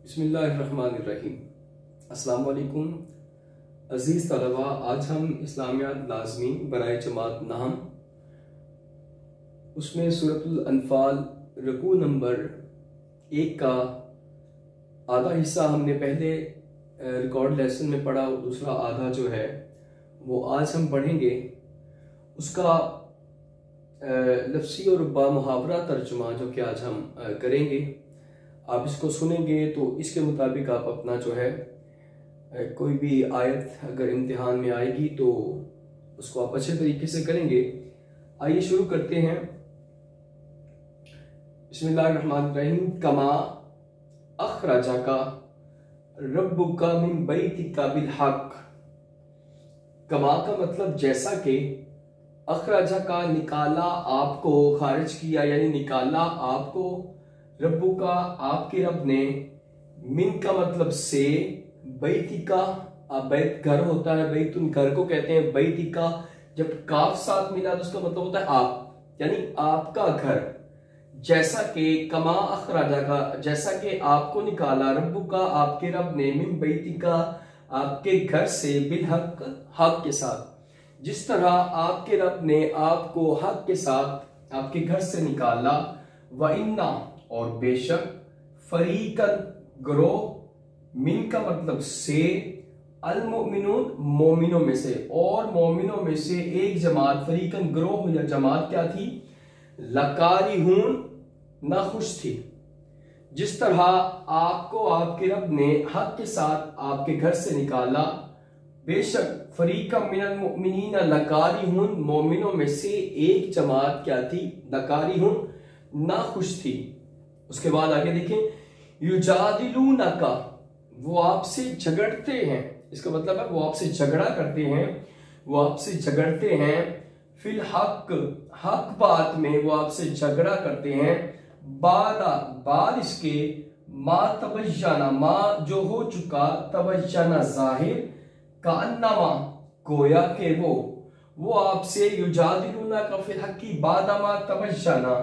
बिस्मिल्लाहिर्रहमानिर्रहीम। अस्सलाम वालेकुम अज़ीज़ तलबा, आज हम इस्लामियात लाज़मी बराए जमात नाम उसमें सूरतुल अनफाल रुकू नंबर 1 का आधा हिस्सा हमने पहले रिकॉर्ड लेसन में पढ़ा, दूसरा आधा जो है वो आज हम पढ़ेंगे। उसका लफ्ज़ी और बामुहावरा तर्जुमा जो कि आज हम करेंगे। आप इसको सुनेंगे तो इसके मुताबिक आप अपना जो है कोई भी आयत अगर इम्तिहान में आएगी तो उसको आप अच्छे तरीके से करेंगे। आइए शुरू करते हैं। बिस्मिल्लाहिर्रहमानिर्रहीम। कमा अखरजका रब्बुका मिन बैतिका बिल हक। कमा का मतलब जैसा कि, अखरजा का निकाला आपको, खारिज किया यानी निकाला आपको, रब्बु का आपके रब ने, मिन का मतलब से, बैतिका बैत घर होता है, बैतुन घर को कहते हैं, बैतिका जब काफ साथ मिला तो उसका मतलब होता है आप, यानी आपका घर। जैसा कि कमा अखराजा का जैसा कि आपको निकाला, रब्बु का आपके रब ने, मिन बैतिका आपके घर से, बिल हक हक के साथ। जिस तरह आपके रब ने आपको हक के साथ आपके घर से निकाला। व इन्ना और बेशक, फरीकन ग्रोह, मिन का मतलब से, अल मोमिनून मोमिनों में से, और मोमिनों में से एक जमात, फरीकन ग्रोह या जमात क्या थी, लकारिहून ना खुश थी। जिस तरह आपको आपके रब ने हक के साथ आपके घर से निकाला, बेशक फरीकम मिनल मुमिनीन लकारिहून मोमिनों में से एक जमात क्या थी, लकारिहून ना खुश थी। उसके बाद आगे देखें, युजादिलूनका वो आपसे झगड़ते हैं, इसका मतलब है वो आपसे झगड़ा करते हैं, वो आपसे झगड़ते हैं। फिल हक हक बात में वो आपसे झगड़ा करते हैं। बाद इसके, मा तबय्यना मा जो हो चुका, तबय्यना जाहिर, कान्नमा गोया के वो आपसे, युजादिलूना का फिल हक की बादा मा तबय्यना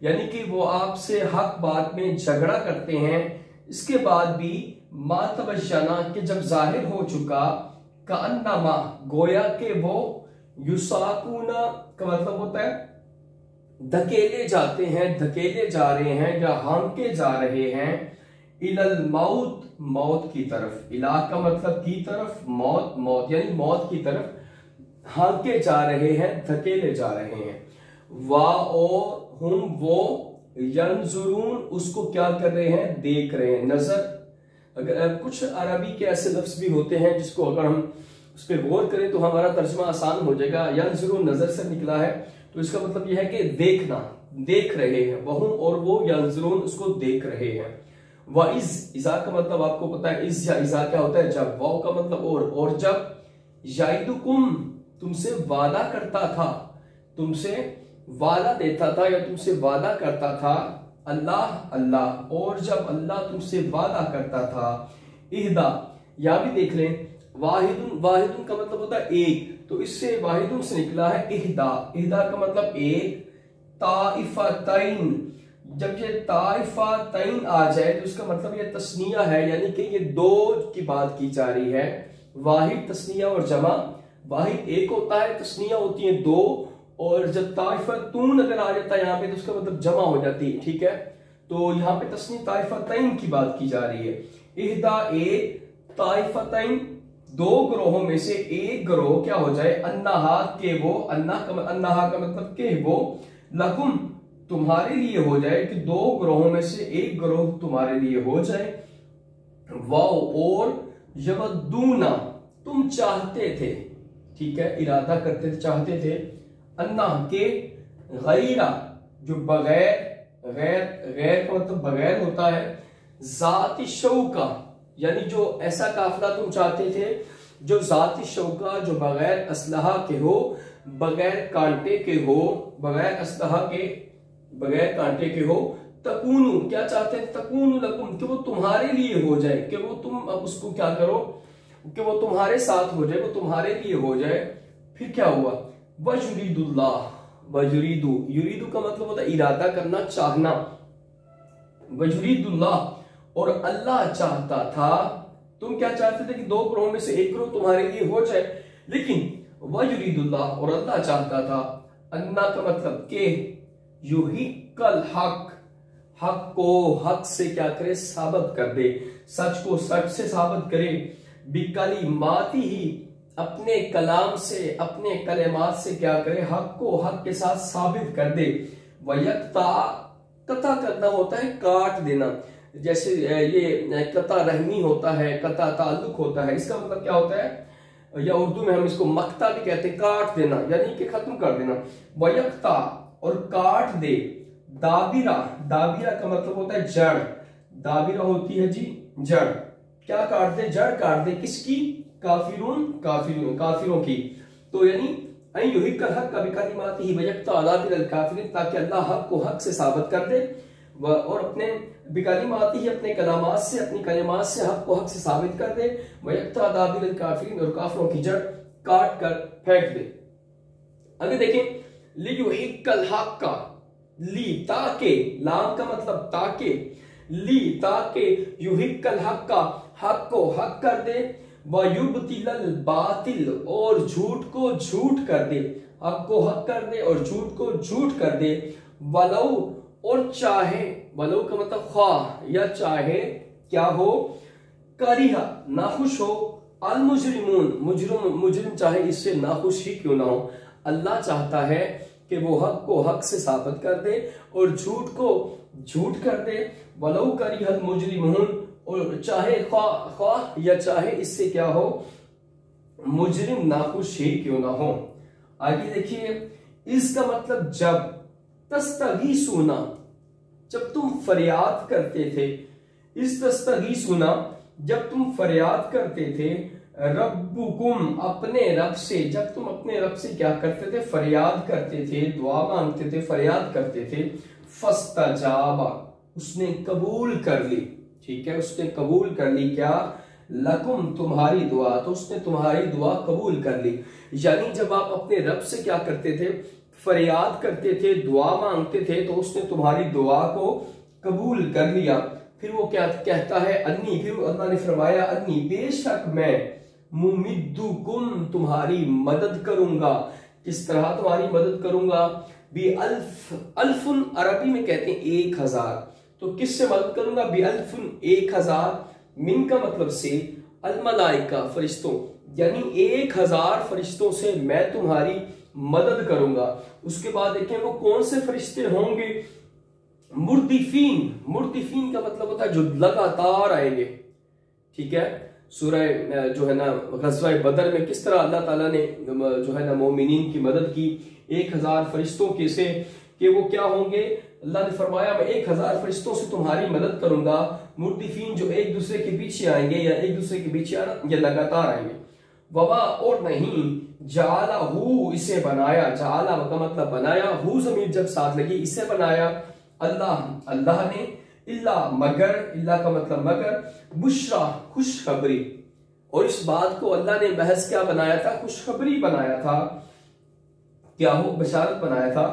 यानी कि वो आपसे हक बात में झगड़ा करते हैं, इसके बाद भी मा तबय्यना के जब जाहिर हो चुका, कान्नमा गोया के वो, युसाकुना का मतलब होता है धकेले जाते हैं, धकेले जा रहे हैं या हांके जा रहे हैं, इलल मौत मौत की तरफ। इला का मतलब की तरफ, मौत मौत यानी मौत की तरफ हांके जा रहे हैं, धकेले जा रहे हैं। वा और हुम वो, यंजुरून उसको क्या कर रहे हैं, देख रहे हैं। नजर, अगर कुछ अरबी के ऐसे लफ्ज भी होते हैं जिसको अगर हम उस पर गौर करें तो हमारा तर्जुमा आसान हो जाएगा। यंजुरून नजर से निकला है तो इसका मतलब यह है कि देखना, देख रहे हैं। वहुम और वो, यंजुरून उसको देख रहे हैं। व इज़ा का मतलब आपको पता है, इज़ या इज़ा क्या होता है, जब। वाव का मतलब और जब, याइदुकुम तुमसे वादा करता था, तुमसे वादा देता था या तुमसे वादा करता था, अल्लाह अल्लाह, और जब अल्लाह तुमसे वादा करता था। इहदा या भी देख लें, वाहिदुन वाहिदुन का मतलब होता है एक, तो इससे वाहिदुन से निकला है इहदा। इहदा का मतलब एक। ताइफतैन, जब ये ताइफतैन आ जाए तो इसका मतलब ये तस्निया है, यानी कि ये दो की बात की जा रही है। वाहिद तस्निया और जमा, वाहिद एक होता है, तस्निया होती है दो, और जब ताइफतून अगर आ जाता है यहाँ पे तो उसका मतलब जमा हो जाती है, ठीक है। तो यहाँ पे तस्नी ताइफतैन की बात की जा रही है। इहदा एक, ताइफतैन दो ग्रोहों में से एक ग्रोह क्या हो जाए, अन्नाहा के वो, अन्नाहा का मतलब के वो, लकुम तुम्हारे लिए हो जाए, कि दो ग्रोहों में से एक ग्रोह तुम्हारे लिए हो जाए। वाओ और, यवद्दूना तुम चाहते थे, ठीक है, इरादा करते थे, चाहते थे। अन्ना के, गैरा जो बगैर, गैर गैर का मतलब बगैर होता है। जाति शौका यानी जो ऐसा काफिला तुम चाहते थे जो जाति शौका, जो बगैर असलहा के हो, बगैर कांटे के हो, बगैर असलहा के, बगैर कांटे के हो। तकूनु क्या चाहते हैं, तकूनु लकुम कि वो तुम्हारे लिए हो जाए, कि वो तुम अब उसको क्या करो कि वो तुम्हारे साथ हो जाए, वो तुम्हारे लिए हो जाए। फिर क्या हुआ, वजुरीदुल्लाह, वजुरीदू, युरीदू का मतलब होता है इरादा करना, चाहना। वजुरीदुल्लाह और अल्लाह चाहता था, तुम क्या चाहते थे कि 2 करोड़ में से 1 करोड़ तुम्हारे लिए हो जाए, लेकिन वयुरीदुल्लाह, और अल्लाह चाहता था, अन्ना का मतलब के युहिक्कल हक, हक को हक से क्या करे, साबित कर दे, सच को सच से साबित करे, बिकलिमाती ही, अपने कलाम से, अपने कलेमात से क्या करे, हक को हक के साथ साबित कर दे। वयक्ता, कता करना होता है काट देना, जैसे ये कता रहमी होता है, कता ताल्लुक होता है, इसका मतलब क्या होता है, या उर्दू में हम इसको मक्ता भी कहते हैं, काट देना यानी कि खत्म कर देना। वयक्ता, और काट दे। दाबिरा, दाबिरा का मतलब होता है जड़, दाबिरा होती है जी जड़, क्या काट दे, जड़ काट दे, किसकी, काफिरून, काफिरों की। तो यानी युहिक्कल हक का बिकलिमाती ही वयक्ता दाबिरल काफिरीन, ताकि अल्लाह हक को हक से साबित कर दे, और अपने बिकलिमाती ही, अपने कलामात से, अपनी कलिमात से हक को हक से साबित कर दे। वयक्ता दाबिरल काफिरीन, और काफिरों की जड़ काट कर फेंक दे। आगे देखें, लियुहिक्कल हक का, ली ताके, लाम का मतलब ताके, ली ताके युहिक्कल हक का, हक को हक कर दे, वयुबतिलल बातिल, और झूठ को झूठ कर दे, हक को हक कर दे और झूठ को झूठ कर दे। वलौ, और चाहे, वलौ का मतलब ख्वाह या चाहे क्या हो, करिहा, नाखुश हो, अल मुजरिमून, मुजरिम चाहे इससे नाखुश ही क्यों ना हो, अल्लाह चाहता है कि वो हक को हक से साबित कर दे और झूठ को झूठ कर दे। वलौ करिहल मुजरिमून, और चाहे ख्वाह या चाहे इससे क्या हो, मुजरिम नाखुश ही क्यों ना हो। आगे देखिए, इसका मतलब जब, तस्तगीसूना, जब तुम फरियाद करते थे, इस तस्तगीसूना, जब तुम फरियाद करते थे, रब्बुकुम, अपने रब से, जब तुम अपने रब से क्या करते थे, फरियाद करते थे, दुआ मांगते थे, फरियाद करते थे, फस्तजाबा, उसने कबूल कर ली, ठीक है, उसने कबूल कर ली क्या, लकुम, तुम्हारी दुआ, तो उसने तुम्हारी दुआ कबूल कर ली। यानी जब आप अपने रब से क्या करते थे, फरियाद करते थे, दुआ मांगते थे, तो उसने तुम्हारी दुआ को कबूल कर लिया। फिर वो क्या कहता है, अन्नी, फिर अल्लाह ने फरमाया, अन्नी, बेशक मैं, मुमिद्दुकुम, तुम्हारी मदद करूंगा। किस तरह तुम्हारी मदद करूंगा, बी अल्फ, अल्फुन अरबी में कहते हैं 1000, तो किससे मदद करूंगा, बी अल्फुन 1000, मिन का मतलब से, अल मलाइका, फरिश्तों, यानी 1000 फरिश्तों से मैं तुम्हारी मदद करूंगा। उसके बाद देखें वो कौन से फरिश्ते होंगे, मुर्दिफीन, मुर्दिफीन का मतलब होता है जो लगातार आएंगे, ठीक है। सूरह जो है ना ग़ज़वा बदर में किस तरह अल्लाह ताला ने जो है ना मोमिनीन की मदद की 1000 फरिश्तों के से, कि वो क्या होंगे, अल्लाह ने फरमाया मैं 1000 फरिश्तों से तुम्हारी मदद करूंगा, मुर्दिफीन, जो एक दूसरे के पीछे आएंगे, या एक दूसरे के पीछे आना, या लगातार आएंगे। वमा, और नहीं, जाला हु, इसे बनाया, जाला का मतलब बनाया, हु ज़मीर जब साथ लगी इसे बनाया, अल्लाह, अल्लाह ने, इल्ला, मगर, इल्ला का मतलब मगर, बुशरा, खुशखबरी, और इस बात को अल्लाह ने महज क्या बनाया था, खुशखबरी बनाया था, क्या हो, बशारत बनाया था,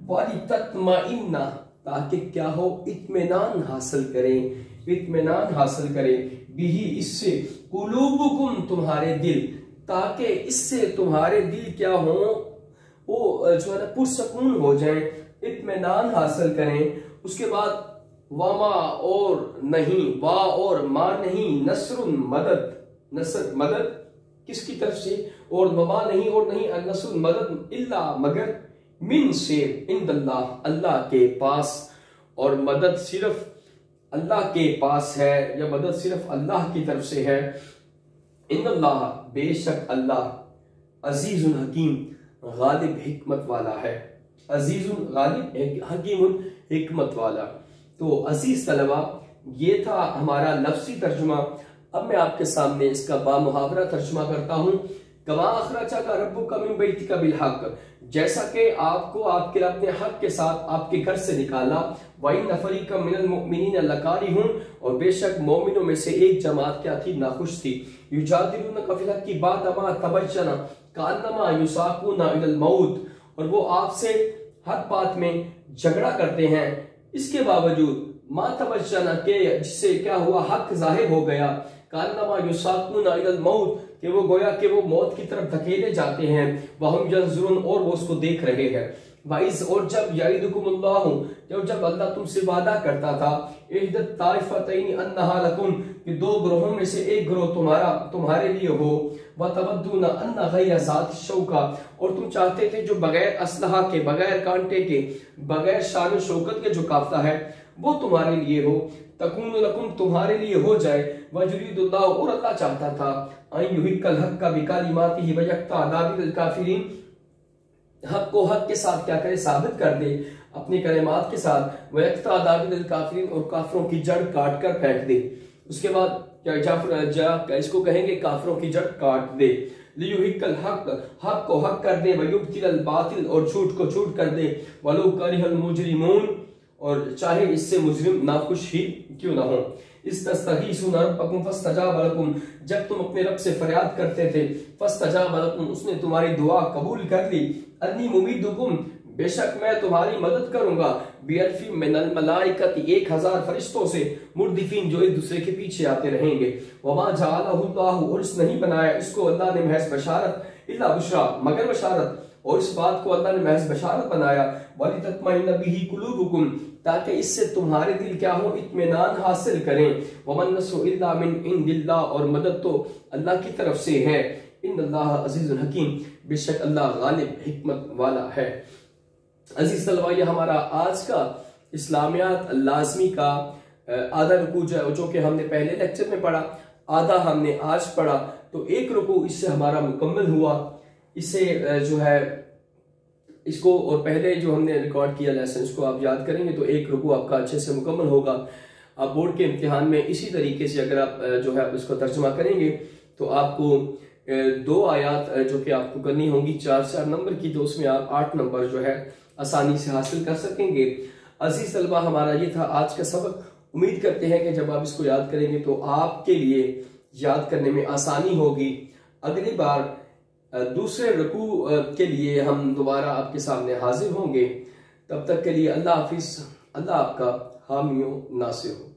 वाली तत्माइन्ना, ताकि क्या हो, इत्मीनान हासिल करें, इत्मीनान हासिल करें, बिही, इससे, कुलूबुकुम, तुम्हारे दिल, ताकि इससे तुम्हारे दिल क्या हो, वो जो है ना पुरसकून हो जाए, इत्मीनान हासिल करें। उसके बाद वामा, और नहीं, वा और मा नहीं, नसरुन, मदद, नसर मदद किसकी तरफ से, और वमा नहीं, और नहीं, नसरुन मदद, इल्ला मगर, मिन से, इंदल्लाह, अल्लाह के पास, और मदद सिर्फ अल्लाह के पास है, या मदद सिर्फ अल्लाह की तरफ से है। इंदल्लाह, बेशक अल्लाह, अजीजुन हकीम, गालिब हिकमत वाला है, अजीजुन गालिब, हकीमुन हिकमत वाला। तो अजीज तलबा, ये था हमारा लफ्जी तर्जुमा। अब मैं आपके सामने इसका बामुहावरा तर्जुमा करता हूँ। कमा अखरजा का रब्बुका मिन बैतिका बिल हक, जैसा कि आपको आपके रब ने हक के साथ आपके घर से निकाला, वइन फरीका मिनल मुमिनीन लकारिहुन, और बेशक मोमिनों में से एक जमात क्या थी, नाखुश थी, युजादिलूनका फिल हक्की बअदमा तबय्यना कअन्नमा युसाकूना इलल मौत, और वो आपसे हक बात में झगड़ा करते हैं, इसके बावजूद मा तबज्जना के जिससे क्या हुआ, हक जाहिर हो गया। कान्नमा युसाकुना इलल मौत कि वो गोया कि वो मौत की तरफ धकेले जाते हैं। वहम यंजुरून और वो उसको देख रहे हैं। वाइस और जब याइदुकुमुल्लाहु जब अल्लाह तुमसे वादा करता था, इहदत ताइफतैन अन्नहा लकुम कि दो ग्रोहों में से एक ग्रोह तुम्हारे लिए हो। व तवद्दूना अन्ना गैर ज़ात शौका और तुम चाहते थे जो बगैर असलहा के, बगैर कांटे के, बगैर शान शौकत के जो काफला है वो तुम्हारे लिए हो। तकून लकुम तुम्हारे लिए हो जाए। वजुरीदुल्लाह और अल्लाह चाहता था अन युहिक्कल हक्का बिकलिमातिही व यक्ता अदाबिल काफिरीन, हक को हक के साथ क्या करे, साबित कर दे अपनी कलिमात के साथ। व यक्ता अदाबिल काफिरीन और काफिरों की जड़ काट कर फेंक दे। उसके बाद क्या इसको कहेंगे, काफिरों की जड़ काट दे। लियुहिक्कल हक, हक को हक कर दे। वयुब्तिल बातिल और झूठ को झूठ कर दे। वलौ करिहल मुजरिमून और चाहे इससे मुजरिम नाखुश ही क्यों ना हो। इस तस्तगीसूना रब्बकुम फस्तजाब लकुम जब तुम अपने रब से फरियाद करते थे, फस्तजाब लकुम उसने तुम्हारी दुआ कबूल कर ली। अन्नी मुमीदुकुम बेशक मैं तुम्हारी मदद करूंगा। बिअल्फी मिनल मलाइकति 1000 फरिश्तों से, मुर्दिफीन जो एक दूसरे के पीछे आते रहेंगे। वमा जअलहुल्लाहु और इस नहीं बनाया इसको अल्लाह ने महज बशारत, इल्ला बुशरा मगर बशारत, और इस बात को अल्लाह ने महज बशारत बनाया। वलितत्मइन्ना बिही कुलूबुकुम ताकि इससे तुम्हारे दिल क्या हो, इत्मीनान हासिल करें। वमन नस्रु इल्ला मिन इंदिल्लाह और मदद तो अल्लाह की तरफ से है। इन्नल्लाह अजीजुल हकीम बेशक अल्लाह गालिब हिकमत वाला है। अजीज तलबा ये हमारा आज का इस्लामियात लाजमी का आधा रुकू जो कि हमने पहले लेक्चर में पढ़ा, आधा हमने आज पढ़ा, तो एक रुकू इससे हमारा मुकम्मल हुआ। इससे जो है इसको और पहले जो हमने रिकॉर्ड किया लेसन इसको आप याद करेंगे तो एक रुकू आपका अच्छे से मुकम्मल होगा। आप बोर्ड के इम्तिहान में इसी तरीके से अगर आप जो है इसको तर्जुमा करेंगे तो आपको 2 आयात जो कि आपको करनी होंगी 4 नंबर की, तो उसमें आप 8 नंबर जो है आसानी से हासिल कर सकेंगे। अजीज तलबा हमारा ये था आज का सबक। उम्मीद करते हैं कि जब आप इसको याद करेंगे तो आपके लिए याद करने में आसानी होगी। अगली बार दूसरे रुकू के लिए हम दोबारा आपके सामने हाजिर होंगे। तब तक के लिए अल्लाह हाफिज। अल्लाह आपका हामी नासिर हो।